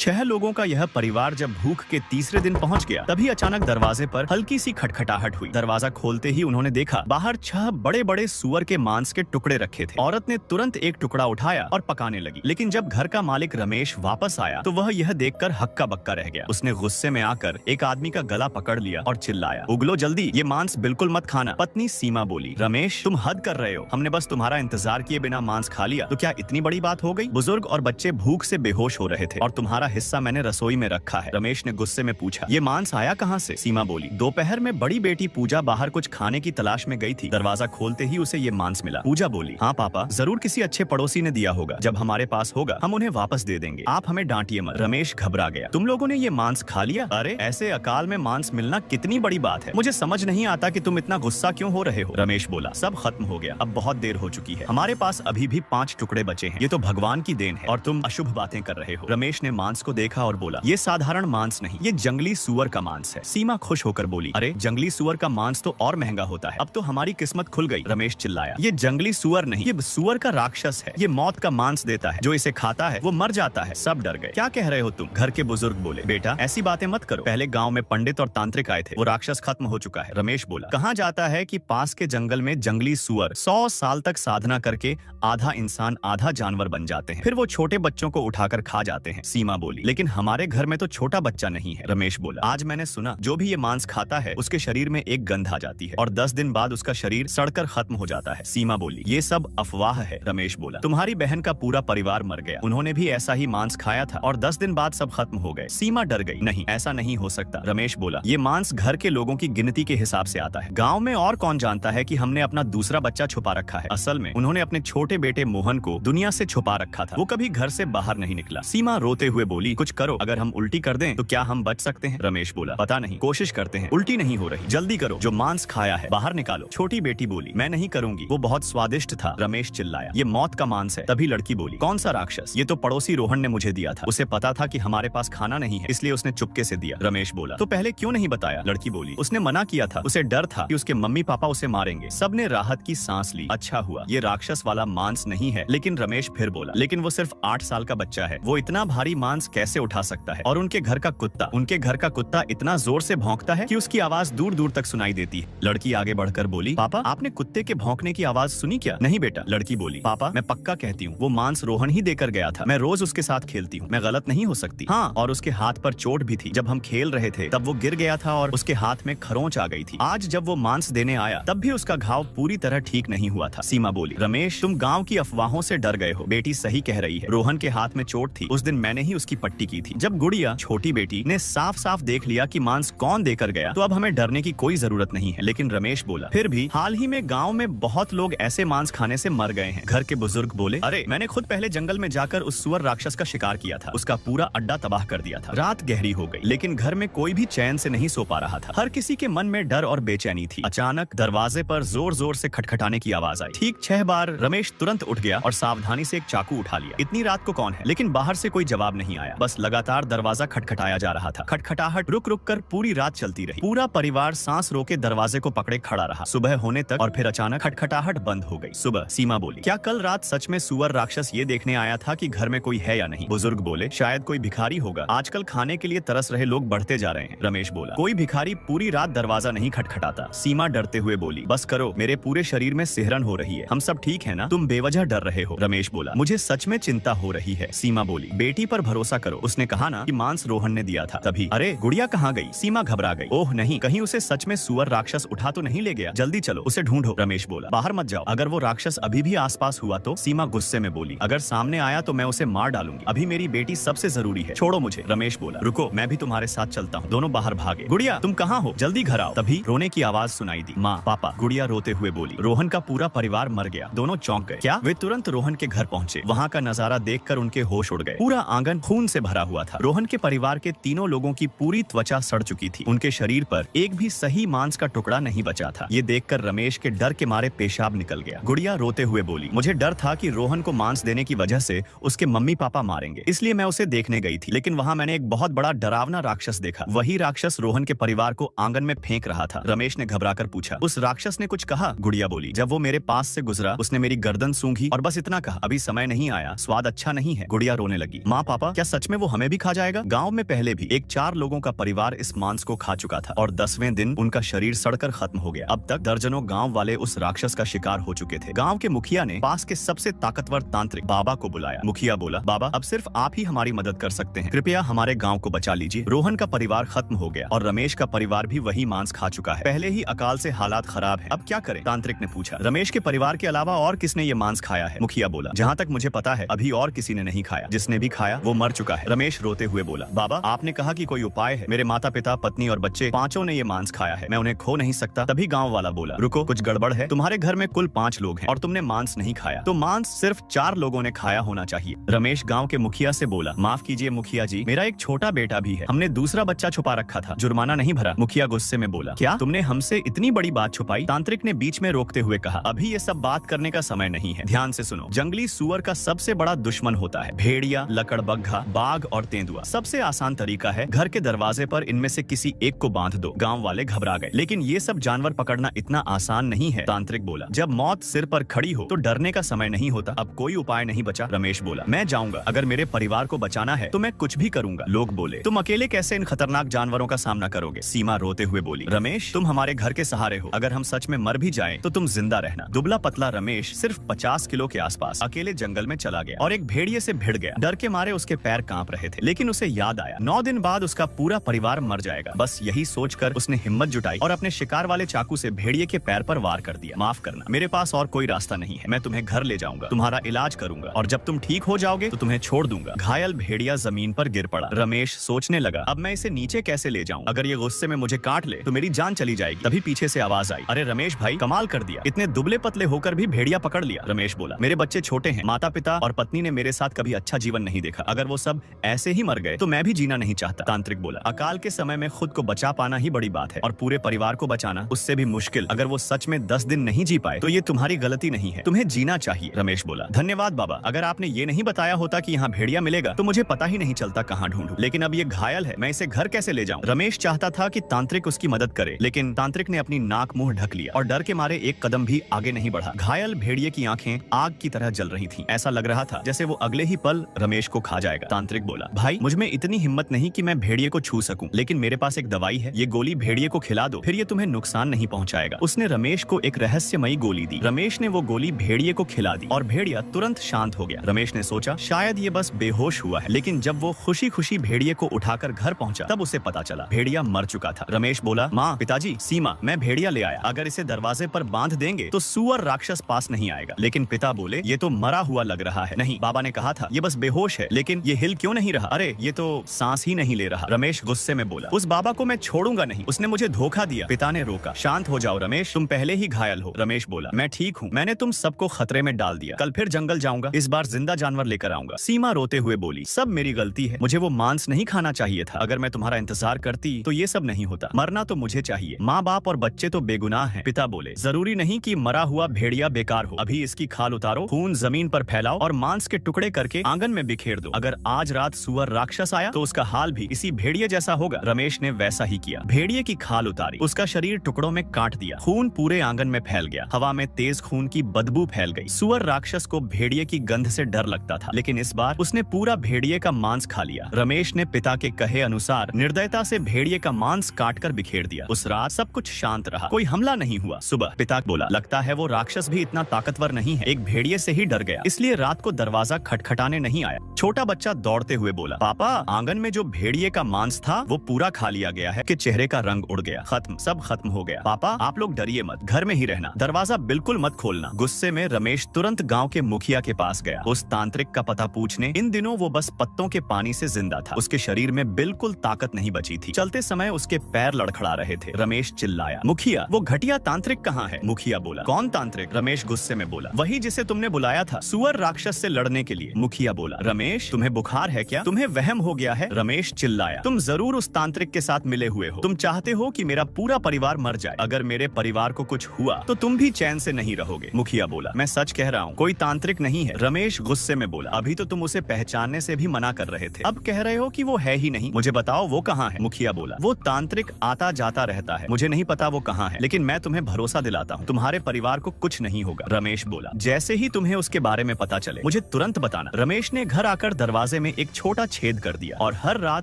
6 लोगों का यह परिवार जब भूख के तीसरे दिन पहुंच गया, तभी अचानक दरवाजे पर हल्की सी खटखटाहट हुई। दरवाजा खोलते ही उन्होंने देखा बाहर 6 बड़े बड़े सुअर के मांस के टुकड़े रखे थे। औरत ने तुरंत एक टुकड़ा उठाया और पकाने लगी, लेकिन जब घर का मालिक रमेश वापस आया तो वह यह देखकर हक्का बक्का रह गया। उसने गुस्से में आकर एक आदमी का गला पकड़ लिया और चिल्लाया, उगलो जल्दी, ये मांस बिल्कुल मत खाना। पत्नी सीमा बोली, रमेश तुम हद कर रहे हो, हमने बस तुम्हारा इंतजार किए बिना मांस खा लिया तो क्या इतनी बड़ी बात हो गई? बुजुर्ग और बच्चे भूख से बेहोश हो रहे थे और तुम्हारा हिस्सा मैंने रसोई में रखा है। रमेश ने गुस्से में पूछा, ये मांस आया कहाँ से? सीमा बोली, दोपहर में बड़ी बेटी पूजा बाहर कुछ खाने की तलाश में गई थी, दरवाजा खोलते ही उसे ये मांस मिला। पूजा बोली, हाँ पापा, जरूर किसी अच्छे पड़ोसी ने दिया होगा, जब हमारे पास होगा हम उन्हें वापस दे देंगे, आप हमें डांटिए मत। रमेश घबरा गया, तुम लोगों ने ये मांस खा लिया? अरे ऐसे अकाल में मांस मिलना कितनी बड़ी बात है, मुझे समझ नहीं आता कि तुम इतना गुस्सा क्यों हो रहे हो। रमेश बोला, सब खत्म हो गया, अब बहुत देर हो चुकी है, हमारे पास अभी भी 5 टुकड़े बचे हैं, ये तो भगवान की देन है और तुम अशुभ बातें कर रहे हो। रमेश ने मांस को देखा और बोला, ये साधारण मांस नहीं, ये जंगली सुअर का मांस है। सीमा खुश होकर बोली, अरे जंगली सुअर का मांस तो और महंगा होता है, अब तो हमारी किस्मत खुल गई। रमेश चिल्लाया, ये जंगली सुअर नहीं, ये सुअर का राक्षस है, ये मौत का मांस देता है, जो इसे खाता है वो मर जाता है। सब डर गए, क्या कह रहे हो तुम? घर के बुजुर्ग बोले, बेटा ऐसी बातें मत करो, पहले गांव में पंडित और तांत्रिक आए थे, वो राक्षस खत्म हो चुका है। रमेश बोला, कहा जाता है कि पास के जंगल में जंगली सुअर 100 साल तक साधना करके आधा इंसान आधा जानवर बन जाते हैं, फिर वो छोटे बच्चों को उठाकर खा जाते हैं। सीमा बोली, लेकिन हमारे घर में तो छोटा बच्चा नहीं है। रमेश बोला, आज मैंने सुना जो भी ये मांस खाता है उसके शरीर में एक गंध आ जाती है और 10 दिन बाद उसका शरीर सड़कर खत्म हो जाता है। सीमा बोली, ये सब अफवाह है। रमेश बोला, तुम्हारी बहन का पूरा परिवार मर गया, उन्होंने भी ऐसा ही मांस खाया था और 10 दिन बाद सब खत्म हो गए। सीमा डर गई, नहीं ऐसा नहीं हो सकता। रमेश बोला, ये मांस घर के लोगों की गिनती के हिसाब से आता है, गाँव में और कौन जानता है कि हमने अपना दूसरा बच्चा छुपा रखा है। असल में उन्होंने अपने छोटे बेटे मोहन को दुनिया से छुपा रखा था, वो कभी घर से बाहर नहीं निकला। सीमा रोते हुए बोली, कुछ करो, अगर हम उल्टी कर दें तो क्या हम बच सकते हैं? रमेश बोला, पता नहीं, कोशिश करते हैं, उल्टी नहीं हो रही, जल्दी करो, जो मांस खाया है बाहर निकालो। छोटी बेटी बोली, मैं नहीं करूंगी, वो बहुत स्वादिष्ट था। रमेश चिल्लाया, ये मौत का मांस है। तभी लड़की बोली, कौन सा राक्षस? ये तो पड़ोसी रोहन ने मुझे दिया था, उसे पता था कि हमारे पास खाना नहीं है, इसलिए उसने चुपके से दिया। रमेश बोला, तो पहले क्यों नहीं बताया? लड़की बोली, उसने मना किया था, उसे डर था कि उसके मम्मी पापा उसे मारेंगे। सबने राहत की सांस ली, अच्छा हुआ ये राक्षस वाला मांस नहीं है। लेकिन रमेश फिर बोला, लेकिन वो सिर्फ 8 साल का बच्चा है, वो इतना भारी मांस कैसे उठा सकता है? और उनके घर का कुत्ता इतना जोर से भौंकता है कि उसकी आवाज दूर दूर तक सुनाई देती है। लड़की आगे बढ़कर बोली, पापा आपने कुत्ते के भौंकने की आवाज सुनी क्या? नहीं बेटा। लड़की बोली, पापा मैं पक्का कहती हूँ, वो मांस रोहन ही देकर गया था, मैं रोज उसके साथ खेलती हूँ, मैं गलत नहीं हो सकती। हाँ, और उसके हाथ पर चोट भी थी, जब हम खेल रहे थे तब वो गिर गया था और उसके हाथ में खरोंच आ गई थी। आज जब वो मांस देने आया तब भी उसका घाव पूरी तरह ठीक नहीं हुआ था। सीमा बोली, रमेश तुम गाँव की अफवाहों से डर गए हो, बेटी सही कह रही है, रोहन के हाथ में चोट थी, उस दिन मैंने ही उसकी पट्टी की थी। जब गुड़िया छोटी बेटी ने साफ साफ देख लिया कि मांस कौन देकर गया तो अब हमें डरने की कोई जरूरत नहीं है। लेकिन रमेश बोला, फिर भी हाल ही में गांव में बहुत लोग ऐसे मांस खाने से मर गए हैं। घर के बुजुर्ग बोले, अरे मैंने खुद पहले जंगल में जाकर उस सुअर राक्षस का शिकार किया था, उसका पूरा अड्डा तबाह कर दिया था। रात गहरी हो गई, लेकिन घर में कोई भी चैन से नहीं सो पा रहा था, हर किसी के मन में डर और बेचैनी थी। अचानक दरवाजे पर जोर जोर से खटखटाने की आवाज आई। ठीक 6 बार रमेश तुरंत उठ गया और सावधानी से एक चाकू उठा लिया। इतनी रात को कौन है? लेकिन बाहर से कोई जवाब नहीं आया, बस लगातार दरवाजा खटखटाया जा रहा था। खटखटाहट रुक रुक कर पूरी रात चलती रही। पूरा परिवार सांस रोके दरवाजे को पकड़े खड़ा रहा, सुबह होने तक, और फिर अचानक खटखटाहट बंद हो गई। सुबह सीमा बोली, क्या कल रात सच में सुअर राक्षस ये देखने आया था कि घर में कोई है या नहीं? बुजुर्ग बोले, शायद कोई भिखारी होगा, आजकल खाने के लिए तरस रहे लोग बढ़ते जा रहे हैं। रमेश बोला, कोई भिखारी पूरी रात दरवाजा नहीं खटखटाता। सीमा डरते हुए बोली, बस करो, मेरे पूरे शरीर में सिहरन हो रही है, हम सब ठीक है ना? तुम बेवजह डर रहे हो। रमेश बोला, मुझे सच में चिंता हो रही है। सीमा बोली, बेटी पर भरोसा करो, उसने कहा ना कि मांस रोहन ने दिया था। तभी, अरे गुड़िया कहाँ गई? सीमा घबरा गई, ओह नहीं, कहीं उसे सच में सुअर राक्षस उठा तो नहीं ले गया? जल्दी चलो, उसे ढूंढो। रमेश बोला, बाहर मत जाओ, अगर वो राक्षस अभी भी आसपास हुआ तो? सीमा गुस्से में बोली, अगर सामने आया तो मैं उसे मार डालूंगी, अभी मेरी बेटी सबसे जरूरी है, छोड़ो मुझे। रमेश बोला, रुको, मैं भी तुम्हारे साथ चलता हूँ। दोनों बाहर भागे। गुड़िया तुम कहाँ हो? जल्दी घर आओ। तभी रोने की आवाज सुनाई दी, माँ, पापा। गुड़िया रोते हुए बोली, रोहन का पूरा परिवार मर गया। दोनों चौंक गए। क्या? वे तुरंत रोहन के घर पहुँचे। वहाँ का नजारा देखकर उनके होश उड़ गए। पूरा आंगन खून से भरा हुआ था। रोहन के परिवार के तीनों लोगों की पूरी त्वचा सड़ चुकी थी, उनके शरीर पर एक भी सही मांस का टुकड़ा नहीं बचा था। ये देखकर रमेश के डर के मारे पेशाब निकल गया। गुड़िया रोते हुए बोली, मुझे डर था कि रोहन को मांस देने की वजह से उसके मम्मी पापा मारेंगे, इसलिए मैं उसे देखने गई थी, लेकिन वहाँ मैंने एक बहुत बड़ा डरावना राक्षस देखा। वही राक्षस रोहन के परिवार को आंगन में फेंक रहा था। रमेश ने घबराकर पूछा, उस राक्षस ने कुछ कहा? गुड़िया बोली, जब वो मेरे पास से गुजरा उसने मेरी गर्दन सूंघी और बस इतना कहा, अभी समय नहीं आया, स्वाद अच्छा नहीं है। गुड़िया रोने लगी, माँ पापा क्या सच में वो हमें भी खा जाएगा? गांव में पहले भी एक 4 लोगों का परिवार इस मांस को खा चुका था और 10वें दिन उनका शरीर सड़कर खत्म हो गया। अब तक दर्जनों गांव वाले उस राक्षस का शिकार हो चुके थे। गांव के मुखिया ने पास के सबसे ताकतवर तांत्रिक बाबा को बुलाया। मुखिया बोला, बाबा अब सिर्फ आप ही हमारी मदद कर सकते हैं, कृपया हमारे गाँव को बचा लीजिए। रोहन का परिवार खत्म हो गया और रमेश का परिवार भी वही मांस खा चुका है। पहले ही अकाल से हालात खराब है, अब क्या करें? तांत्रिक ने पूछा। रमेश के परिवार के अलावा और किसने ये मांस खाया है? मुखिया बोला, जहाँ तक मुझे पता है अभी और किसी ने नहीं खाया। जिसने भी खाया वो मर चुका है। रमेश रोते हुए बोला, बाबा आपने कहा कि कोई उपाय है। मेरे माता पिता, पत्नी और बच्चे पांचों ने ये मांस खाया है, मैं उन्हें खो नहीं सकता। तभी गाँव वाला बोला, रुको कुछ गड़बड़ है। तुम्हारे घर में कुल 5 लोग हैं और तुमने मांस नहीं खाया, तो मांस सिर्फ 4 लोगों ने खाया होना चाहिए। रमेश गाँव के मुखिया से बोला, माफ कीजिए मुखिया जी, मेरा एक छोटा बेटा भी है, हमने दूसरा बच्चा छुपा रखा था, जुर्माना नहीं भरा। मुखिया गुस्से में बोला, क्या तुमने हमसे इतनी बड़ी बात छुपाई? तांत्रिक ने बीच में रोकते हुए कहा, अभी ये सब बात करने का समय नहीं है, ध्यान से सुनो। जंगली सुअर का सबसे बड़ा दुश्मन होता है भेड़िया, लकड़बग्घा, बाघ और तेंदुआ। सबसे आसान तरीका है घर के दरवाजे पर इनमें से किसी एक को बांध दो। गांव वाले घबरा गए, लेकिन ये सब जानवर पकड़ना इतना आसान नहीं है। तांत्रिक बोला, जब मौत सिर पर खड़ी हो तो डरने का समय नहीं होता। अब कोई उपाय नहीं बचा। रमेश बोला, मैं जाऊंगा, अगर मेरे परिवार को बचाना है तो मैं कुछ भी करूंगा। लोग बोले, तुम अकेले कैसे इन खतरनाक जानवरों का सामना करोगे? सीमा रोते हुए बोली, रमेश तुम हमारे घर के सहारे हो, अगर हम सच में मर भी जाएं तो तुम जिंदा रहना। दुबला पतला रमेश सिर्फ 50 किलो के आसपास अकेले जंगल में चला गया और एक भेड़िए से भिड़ गया। डर के मारे उसके पैर कांप रहे थे, लेकिन उसे याद आया 9 दिन बाद उसका पूरा परिवार मर जाएगा। बस यही सोचकर उसने हिम्मत जुटाई और अपने शिकार वाले चाकू से भेड़िए के पैर पर वार कर दिया। माफ करना, मेरे पास और कोई रास्ता नहीं है, मैं तुम्हें घर ले जाऊंगा, तुम्हारा इलाज करूंगा और जब तुम ठीक हो जाओगे तो तुम्हें छोड़ दूंगा। घायल भेड़िया जमीन पर गिर पड़ा। रमेश सोचने लगा, अब मैं इसे नीचे कैसे ले जाऊं? अगर ये गुस्से में मुझे काट ले तो मेरी जान चली जाएगी। तभी पीछे से आवाज आई, अरे रमेश भाई, कमाल कर दिया, इतने दुबले पतले होकर भी भेड़िया पकड़ लिया। रमेश बोला, मेरे बच्चे छोटे हैं, माता पिता और पत्नी ने मेरे साथ कभी अच्छा जीवन नहीं देखा, अगर वो सब ऐसे ही मर गए तो मैं भी जीना नहीं चाहता। तांत्रिक बोला, अकाल के समय में खुद को बचा पाना ही बड़ी बात है और पूरे परिवार को बचाना उससे भी मुश्किल। अगर वो सच में 10 दिन नहीं जी पाए तो ये तुम्हारी गलती नहीं है, तुम्हें जीना चाहिए। रमेश बोला, धन्यवाद बाबा, अगर आपने ये नहीं बताया होता कि यहाँ भेड़िया मिलेगा तो मुझे पता ही नहीं चलता कहाँ ढूंढूं। लेकिन अब ये घायल है, मैं इसे घर कैसे ले जाऊं? रमेश चाहता था कि तांत्रिक उसकी मदद करे, लेकिन तांत्रिक ने अपनी नाक मुंह ढक लिया और डर के मारे एक कदम भी आगे नहीं बढ़ा। घायल भेड़िए की आंखें आग की तरह जल रही थीं। ऐसा लग रहा था जैसे वो अगले ही पल रमेश को खा जाएगा। तांत्रिक बोला, भाई मुझमें इतनी हिम्मत नहीं कि मैं भेड़िए को छू सकूं, लेकिन मेरे पास एक दवाई है, ये गोली भेड़िए को खिला दो, फिर ये तुम्हें नुकसान नहीं पहुंचाएगा। उसने रमेश को एक रहस्यमयी गोली दी। रमेश ने वो गोली भेड़िए को खिला दी और भेड़िया तुरंत शांत हो गया। रमेश ने सोचा शायद ये बस बेहोश हुआ है, लेकिन जब वो खुशी खुशी भेड़िए को उठाकर घर पहुंचा तब उसे पता चला भेड़िया मर चुका था। रमेश बोला, माँ, पिताजी, सीमा, मैं भेड़िया ले आया, अगर इसे दरवाजे पर बांध देंगे तो सुअर राक्षस पास नहीं आएगा। लेकिन पिता बोले, ये तो मरा हुआ लग रहा है। नहीं, बाबा ने कहा था ये बस बेहोश है, लेकिन ये हिल क्यों नहीं रहा? अरे ये तो सांस ही नहीं ले रहा। रमेश गुस्से में बोला, उस बाबा को मैं छोड़ूंगा नहीं, उसने मुझे धोखा दिया। पिता ने रोका, शांत हो जाओ रमेश, तुम पहले ही घायल हो। रमेश बोला, मैं ठीक हूँ, मैंने तुम सबको खतरे में डाल दिया, कल फिर जंगल जाऊंगा, इस बार जिंदा जानवर लेकर आऊंगा। सीमा रोते हुए बोली, सब मेरी गलती है, मुझे वो मांस नहीं खाना चाहिए था, अगर मैं तुम्हारा इंतजार करती तो ये सब नहीं होता, मरना तो मुझे चाहिए, माँ बाप और बच्चे तो बेगुनाह हैं। पिता बोले, जरूरी नहीं कि मरा हुआ भेड़िया बेकार हो, अभी इसकी खाल उतारो, खून जमीन पर फैलाओ और मांस के टुकड़े करके आंगन में बिखेर दो। अगर आज रात सुअर राक्षस आया तो उसका हाल भी इसी भेड़िए जैसा होगा। रमेश ने वैसा ही किया, भेड़िए की खाल उतारी, उसका शरीर टुकड़ों में काट दिया, खून पूरे आंगन में फैल गया, हवा में तेज खून की बदबू फैल गई। सुअर राक्षस को भेड़िए की गंध से डर लगता था, लेकिन इस बार उसने पूरा भेड़िए का मांस खा लिया। रमेश ने पिता के कहे अनुसार निर्दयता से भेड़िए का मांस काटकर बिखेर दिया। उस रात सब कुछ शांत रहा, कोई हमला नहीं हुआ। सुबह पिता बोला, लगता है वो राक्षस भी इतना ताकतवर नहीं है, एक भेड़िए से ही डर गया, इसलिए रात को दरवाजा खटखटाने नहीं आया। छोटा बच्चा दौड़ते हुए बोला, पापा, आंगन में जो भेड़िए का मांस था वो पूरा खा लिया गया है, कि चेहरे का रंग उड़ गया, खत्म, सब खत्म हो गया। पापा आप लोग डरिए मत, घर में ही रहना, दरवाजा बिल्कुल मत खोलना। गुस्से में रमेश तुरंत गांव के मुखिया के पास गया, उस तांत्रिक का पता पूछने। इन दिनों वो बस पत्तों के पानी से जिंदा था, उसके शरीर में बिल्कुल ताकत नहीं बची थी, चलते समय उसके पैर लड़खड़ा रहे थे। रमेश चिल्लाया, मुखिया, वो घटिया तांत्रिक कहाँ है? मुखिया बोला, कौन तांत्रिक? रमेश गुस्से में बोला, वही जिसे तुमने बुलाया था सुअर राक्षस से लड़ने के लिए। मुखिया बोला, रमेश तुम्हें बुखार है क्या? तुम्हें वहम हो गया है? रमेश चिल्लाया, तुम जरूर उस तांत्रिक के साथ मिले हुए हो, तुम चाहते हो कि मेरा पूरा परिवार मर जाए, अगर मेरे परिवार को कुछ हुआ तो तुम भी चैन से नहीं रहोगे। मुखिया बोला, मैं सच कह रहा हूँ, कोई तांत्रिक नहीं है। रमेश गुस्से में बोला, अभी तो तुम उसे पहचानने से भी मना कर रहे थे, अब कह रहे हो कि वो है ही नहीं, मुझे बताओ वो कहाँ है? मुखिया बोला, वो तांत्रिक आता जाता रहता है, मुझे नहीं पता वो कहाँ है, लेकिन मैं तुम्हें भरोसा दिलाता हूँ तुम्हारे परिवार को कुछ नहीं होगा। रमेश बोला, जैसे ही तुम्हें उसके बारे में पता चले मुझे तुरंत बताना। रमेश ने घर आकर दरवाजे में एक छोटा छेद कर दिया और हर रात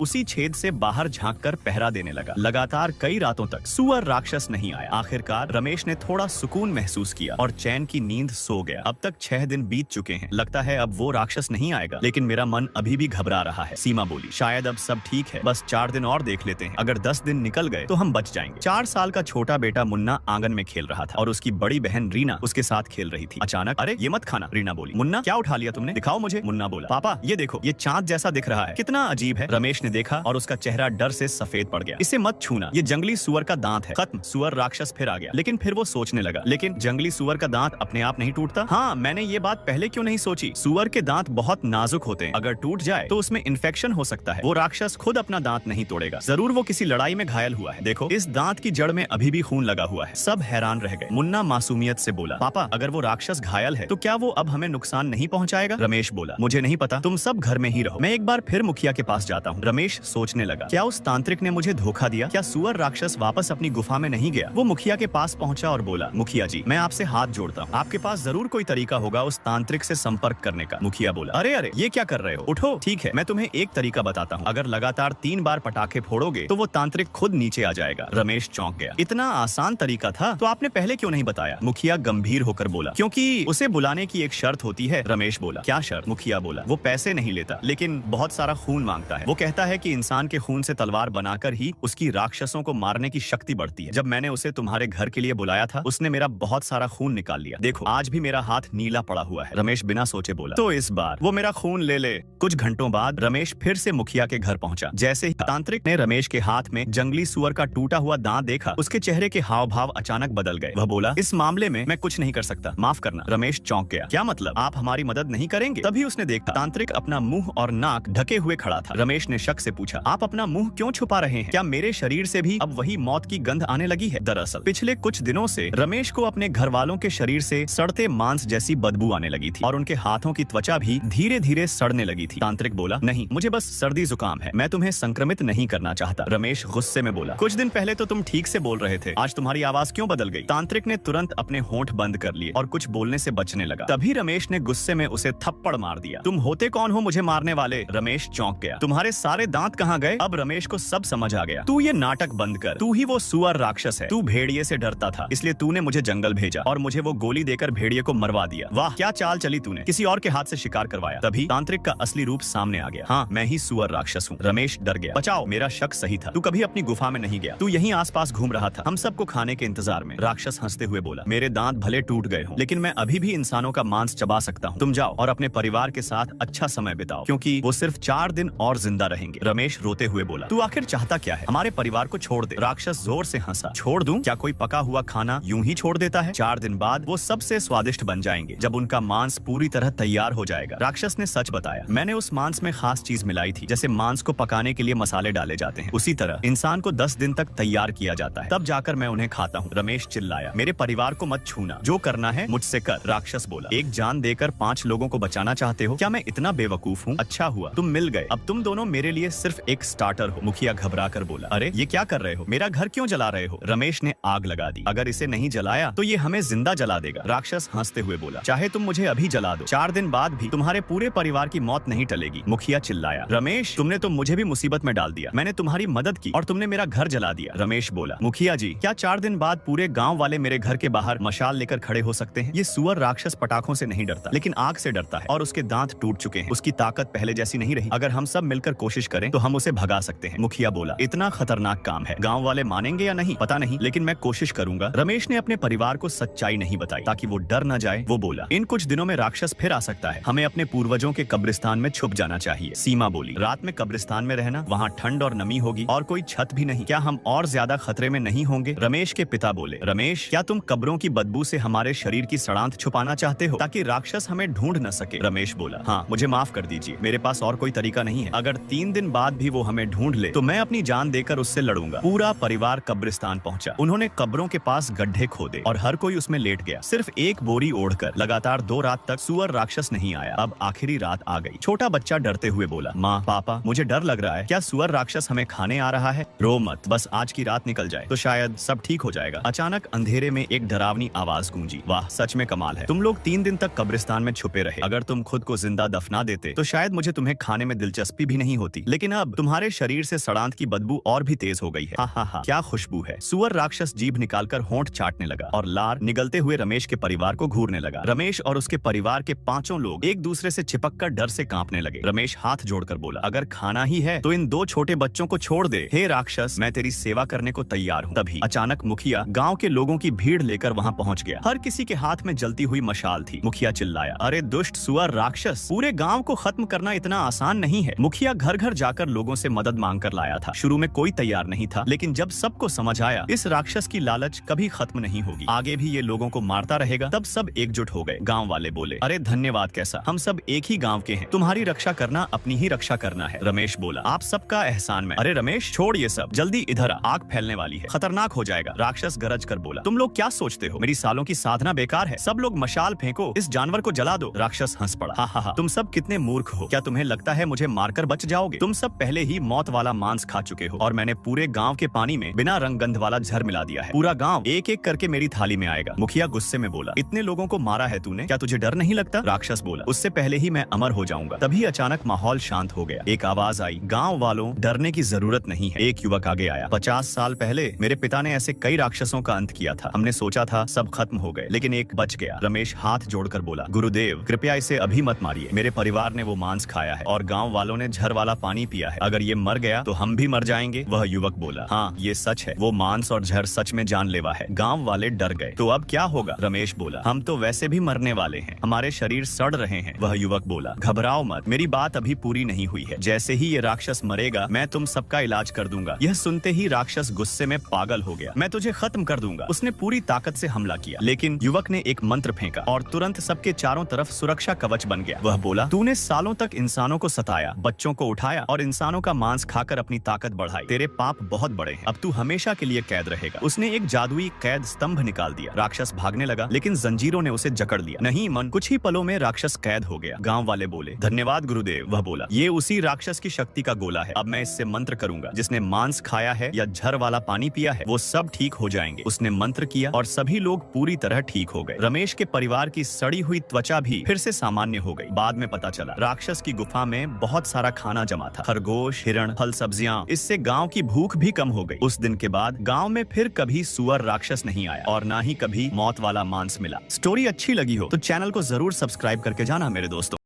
उसी छेद से बाहर झांककर पहरा देने लगा। लगातार कई रातों तक सुअर राक्षस नहीं आया। आखिरकार रमेश ने थोड़ा सुकून महसूस किया और चैन की नींद सो गया। अब तक 6 दिन बीत चुके हैं, लगता है अब वो राक्षस नहीं आएगा, लेकिन मेरा मन अभी भी घबरा रहा है। सीमा बोली, शायद अब सब ठीक है, बस 4 दिन और देख लेते हैं, अगर 10 दिन निकल गए तो हम बच जाएंगे। 4 साल का छोटा बेटा मुन्ना आंगन में खेल रहा था और उसकी बड़ी बहन रीना उसके साथ खेल रही थी। अचानक, अरे ये मत खाना, रीना बोली। मुन्ना, क्या उठा लिया तुमने, दिखाओ मुझे। मुन्ना बोला, पापा ये देखो, ये चांद जैसा दिख रहा है, कितना अजीब है। रमेश ने देखा और उसका चेहरा डर से सफेद पड़ गया। इसे मत छूना, ये जंगली सुअर का दांत है। खत्म, सुअर राक्षस फिर आ गया। लेकिन फिर वो सोचने लगा, लेकिन जंगली सुअर का दांत अपने आप नहीं टूटता। हाँ, मैंने ये बात पहले क्यों नहीं सोची। सुअर के दांत बहुत नाजुक होते हैं, अगर टूट जाए तो उसमें इन्फेक्शन हो सकता है। वो राक्षस खुद अपना दांत नहीं तोड़ेगा, जरूर वो किसी लड़ाई में घायल हुआ है। देखो, इस दांत की जड़ में अभी भी खून लगा हुआ है। सब हैरान रह गए। मुन्ना मासूमियत से बोला, पापा अगर वो राक्षस घायल है तो क्या वो अब हमें नुकसान नहीं पहुंचाएगा? रमेश बोला, मुझे नहीं पता, तुम सब घर में ही रहो, मैं एक बार फिर मुखिया के पास जाता हूँ। रमेश सोचने लगा, क्या उस तांत्रिक ने मुझे धोखा दिया? क्या सुअर राक्षस वापस अपनी गुफा में नहीं गया? वो मुखिया के पास पहुंचा और बोला, मुखिया जी, मैं आपसे हाथ जोड़ता हूँ, आपके पास जरूर कोई तरीका होगा उस तांत्रिक से संपर्क करने का। मुखिया बोला, अरे अरे, ये क्या कर रहे हो, उठो। ठीक है, मैं तुम्हें एक तरीका बताता हूँ, अगर लगातार 3 बार पटाखे फोड़ोगे तो वो तांत्रिक खुद नीचे आ जाएगा। रमेश चौंक गया, इतना आसान तरीका था तो आपने पहले क्यों नहीं बताया? मुखिया गंभीर होकर बोला, क्योंकि उसे बुलाने की एक शर्त होती है। रमेश बोला, क्या शर्त? मुखिया बोला, वो पैसे नहीं लेता, लेकिन बहुत सारा खून मांगता है। वो कहता है कि इंसान के खून से तलवार बनाकर ही उसकी राक्षसों को मारने की शक्ति बढ़ती है। जब मैंने उसे तुम्हारे घर के लिए बुलाया था, उसने मेरा बहुत सारा खून निकाल लिया। देखो, आज भी मेरा हाथ नीला पड़ा हुआ है। रमेश बिना सोचे बोला, तो इस बार वो मेरा खून ले ले। कुछ घंटों बाद रमेश फिर से मुखिया के घर पहुंचा। जैसे ही तांत्रिक ने रमेश के हाथ में जंगली सुअर का टूटा हुआ दांत देखा, उसके चेहरे के हाव भाव अचानक बदल गए। वह बोला, इस मामले में मैं कुछ नहीं कर सकता, माफ करना। रमेश चौंक गया, क्या मतलब, आप हमारी मदद नहीं करेंगे? तभी उसने देखा तांत्रिक अपना मुंह और नाक ढके हुए खड़ा था। रमेश ने शक से पूछा, आप अपना मुंह क्यों छुपा रहे हैं? क्या मेरे शरीर से भी अब वही मौत की गंध आने लगी है? दरअसल पिछले कुछ दिनों से रमेश को अपने घर वालों के शरीर से सड़ते मांस जैसी बदबू आने लगी थी और उनके हाथों की त्वचा भी धीरे धीरे सड़ने लगी थी। तांत्रिक बोला, नहीं, मुझे बस सर्दी जुकाम है, मैं तुम्हें संक्रमित नहीं करना चाहता। रमेश गुस्से में बोला, कुछ दिन पहले तो तुम ठीक से बोल रहे थे, आज तुम्हारी आवाज क्यों बदल गई? तांत्रिक ने तुरंत अपने होंठ बंद कर लिए और कुछ बोलने से बचने लगा। तभी रमेश ने गुस्से में उसे थप्पड़ मार दिया। तुम होते कौन हो मुझे मारने वाले? रमेश चौंक गया, तुम्हारे सारे दांत कहाँ गए? अब रमेश को सब समझ आ गया। तू ये नाटक बंद कर, तू ही वो सुअर राक्षस है। तू भेड़िए से डरता था, इसलिए तूने मुझे जंगल भेजा और मुझे वो गोली देकर भेड़िए को मरवा दिया। वाह, क्या चाल चली तूने, किसी और के हाथ से शिकार करवाया। तभी तांत्रिक का असली रूप सामने आ गया। हाँ, मैं ही सुअर राक्षस हूँ। रमेश डर गया, बचाओ, मेरा शक सही था, तू कभी अपनी गुफा में नहीं गया, तू यहीं आसपास घूम रहा था, हम सबको खाने के इंतजार में। राक्षस हंसते हुए बोला, मेरे दांत भले टूट गए हों, लेकिन मैं अभी भी इंसानों का मांस चबा सकता हूँ। तुम जाओ और अपने परिवार के साथ अच्छा समय बिताओ, क्योंकि वो सिर्फ 4 दिन और जिंदा रहेंगे। रमेश रोते हुए बोला, तू आखिर चाहता क्या है? हमारे परिवार को छोड़ दे। राक्षस जोर से हंसा, छोड़ दूं? क्या कोई पका हुआ खाना यूं ही छोड़ देता है? 4 दिन बाद वो सबसे स्वादिष्ट बन जाएंगे, जब उनका मांस पूरी तरह तैयार हो जाएगा। राक्षस ने सच बताया, मैंने उस मांस में खास चीज मिलाई थी, जैसे मांस को पकाने के लिए मसाले डाले जाते हैं, उसी तरह इंसान को 10 दिन तक तैयार किया जाता है, तब जाकर मैं उन्हें खाता हूँ। रमेश चिल्लाया, मेरे परिवार को मत छूना, जो करना है मुझसे कर। राक्षस बोला, एक जान देकर 5 लोगों को बचाना चाहते हो? क्या मैं इतना बेवकूफ हूँ? अच्छा हुआ तुम मिल गए, अब तुम दोनों मेरे लिए सिर्फ एक स्टार्टर हो। मुखिया घबरा कर बोला, अरे ये क्या कर रहे हो, मेरा घर क्यों जला रहे हो? रमेश ने आग लगा दी, अगर इसे नहीं जलाया तो ये हमें जिंदा जला देगा। राक्षस हंसते हुए बोला, चाहे तुम मुझे अभी जला दो, 4 दिन बाद भी तुम्हारे पूरे परिवार की मौत नहीं टलेगी। मुखिया चिल्लाया, रमेश तुमने तो मुझे भी मुसीबत में डाल दिया, मैंने तुम्हारी मदद की और तुमने मेरा घर जला दिया। रमेश बोला, मुखिया जी, क्या 4 दिन बाद पूरे गांव वाले मेरे घर के बाहर मशाल लेकर खड़े हो सकते हैं? ये सुअर राक्षस पटाखों से नहीं डरता, लेकिन आग से डरता है और उसके दांत टूट चुके हैं, उसकी ताकत पहले जैसी नहीं रही। अगर हम सब मिलकर कोशिश करें तो हम उसे भगा सकते हैं। मुखिया बोला, इतना खतरनाक काम है, गाँव वाले मानेंगे या नहीं पता नहीं, लेकिन मैं कोशिश करूंगा। रमेश ने अपने परिवार को सच्चाई नहीं बताई ताकि वो डर न जाए। वो बोला, इन कुछ दिनों में राक्षस फिर आ सकता है, हमें अपने पूर्वजों के कब्रिस्तान में छुप जाना चाहिए। सीमा बोली, रात में कब्रिस्तान में रहना, वहाँ ठंड और नमी होगी और कोई छत भी नहीं, क्या हम और ज्यादा खतरे में नहीं होंगे? रमेश के पिता बोले, रमेश क्या तुम कब्रों की बदबू से हमारे शरीर की सड़ांत छुपाना चाहते हो ताकि राक्षस हमें ढूंढ न सके? रमेश बोला, हाँ, मुझे माफ कर दीजिए, मेरे पास और कोई तरीका नहीं है। अगर 3 दिन बाद भी वो हमें ढूंढ ले तो मैं अपनी जान देकर उससे लड़ूंगा। पूरा परिवार कब्रिस्तान पहुंचा। उन्होंने कब्रों के पास गड्ढे खोदे और हर कोई उसमें लेट गया, सिर्फ एक बोरी ओढ़कर। लगातार 2 रात तक सुअर राक्षस नहीं आया। अब आखिरी रात आ गई। छोटा बच्चा डरते हुए बोला, माँ, पापा, मुझे डर लग रहा है, क्या सुअर राक्षस हमें खाने आ रहा है? रो मत, बस आज की रात निकल जाए तो शायद सब ठीक हो जाएगा। अचानक अंधेरे में एक डरावनी आवाज गूंजी, वाह, सच में कमाल है, तुम लोग 3 दिन तक कब्रिस्तान में छुपे रहे, अगर तुम खुद को जिंदा दफना देते तो शायद शायद मुझे तुम्हें खाने में दिलचस्पी भी नहीं होती, लेकिन अब तुम्हारे शरीर से सड़ांत की बदबू और भी तेज हो गई है। हा, क्या खुशबू है। सुअर राक्षस जीभ निकालकर होंठ चाटने लगा और लार निगलते हुए रमेश के परिवार को घूरने लगा। रमेश और उसके परिवार के 5 लोग एक दूसरे से चिपककर डर से कांपने लगे। रमेश हाथ जोड़कर बोला, अगर खाना ही है तो इन 2 छोटे बच्चों को छोड़ दे। हे राक्षस, मैं तेरी सेवा करने को तैयार हूँ। तभी अचानक मुखिया गाँव के लोगों की भीड़ लेकर वहाँ पहुँच गया। हर किसी के हाथ में जलती हुई मशाल थी। मुखिया चिल्लाया, अरे दुष्ट सुअर राक्षस, पूरे गाँव को खत्म करना इतना आसान नहीं है। मुखिया घर घर जाकर लोगों से मदद मांग कर लाया था। शुरू में कोई तैयार नहीं था, लेकिन जब सबको समझ आया इस राक्षस की लालच कभी खत्म नहीं होगी, आगे भी ये लोगों को मारता रहेगा, तब सब एकजुट हो गए। गांव वाले बोले, अरे धन्यवाद कैसा, हम सब एक ही गांव के हैं, तुम्हारी रक्षा करना अपनी ही रक्षा करना है। रमेश बोला, आप सबका एहसान में। अरे रमेश, छोड़ ये सब, जल्दी इधर आ, आग फैलने वाली है, खतरनाक हो जाएगा। राक्षस गरज कर बोला, तुम लोग क्या सोचते हो, मेरी सालों की साधना बेकार है। सब लोग मशाल फेंको, इस जानवर को जला दो। राक्षस हंस पड़ा, हा, तुम सब कितने मूर्ख हो। क्या तुम्हें लगता है मुझे मारकर बच जाओगे? तुम सब पहले ही मौत वाला मांस खा चुके हो और मैंने पूरे गांव के पानी में बिना रंग गंध वाला जहर मिला दिया है। पूरा गांव एक एक करके मेरी थाली में आएगा। मुखिया गुस्से में बोला, इतने लोगों को मारा है तूने, क्या तुझे डर नहीं लगता? राक्षस बोला, उससे पहले ही मैं अमर हो जाऊंगा। तभी अचानक माहौल शांत हो गया। एक आवाज आई, गांव वालों, डरने की जरूरत नहीं है। एक युवक आगे आया, 50 साल पहले मेरे पिता ने ऐसे कई राक्षसों का अंत किया था। हमने सोचा था सब खत्म हो गए, लेकिन एक बच गया। रमेश हाथ जोड़कर बोला, गुरुदेव कृपया इसे अभी मत मारिए। मेरे परिवार ने वो मांस खाया है और गांव वालों ने जहर वाला पानी पिया है। अगर ये मर गया तो हम भी मर जाएंगे। वह युवक बोला, हाँ ये सच है, वो मांस और जहर सच में जानलेवा है। गांव वाले डर गए। तो अब क्या होगा? रमेश बोला, हम तो वैसे भी मरने वाले हैं, हमारे शरीर सड़ रहे हैं। वह युवक बोला, घबराओ मत, मेरी बात अभी पूरी नहीं हुई है। जैसे ही ये राक्षस मरेगा मैं तुम सबका इलाज कर दूंगा। यह सुनते ही राक्षस गुस्से में पागल हो गया। मैं तुझे खत्म कर दूंगा। उसने पूरी ताकत से हमला किया, लेकिन युवक ने एक मंत्र फेंका और तुरंत सबके चारों तरफ सुरक्षा कवच बन गया। वह बोला, तूने सालों तक इंसानों को सताया, बच्चों को उठाया और इंसानों का मांस खाकर अपनी ताकत बढ़ाई। तेरे पाप बहुत बड़े हैं, अब तू हमेशा के लिए कैद रहेगा। उसने एक जादुई कैद स्तंभ निकाल दिया। राक्षस भागने लगा, लेकिन जंजीरों ने उसे जकड़ लिया। नहीं मन, कुछ ही पलों में राक्षस कैद हो गया। गांव वाले बोले, धन्यवाद गुरुदेव। वह बोला, ये उसी राक्षस की शक्ति का गोला है। अब मैं इससे मंत्र करूंगा, जिसने मांस खाया है या जहर वाला पानी पिया है वो सब ठीक हो जाएंगे। उसने मंत्र किया और सभी लोग पूरी तरह ठीक हो गए। रमेश के परिवार की सड़ी हुई त्वचा भी फिर से सामान्य हो गई। बाद में पता चला राक्षस की गुफा में बहुत सारा खाना जमा था, खरगोश, हिरण, फल, सब्जियां। इससे गांव की भूख भी कम हो गई। उस दिन के बाद गांव में फिर कभी सुअर राक्षस नहीं आया और ना ही कभी मौत वाला मांस मिला। स्टोरी अच्छी लगी हो तो चैनल को जरूर सब्सक्राइब करके जाना मेरे दोस्तों।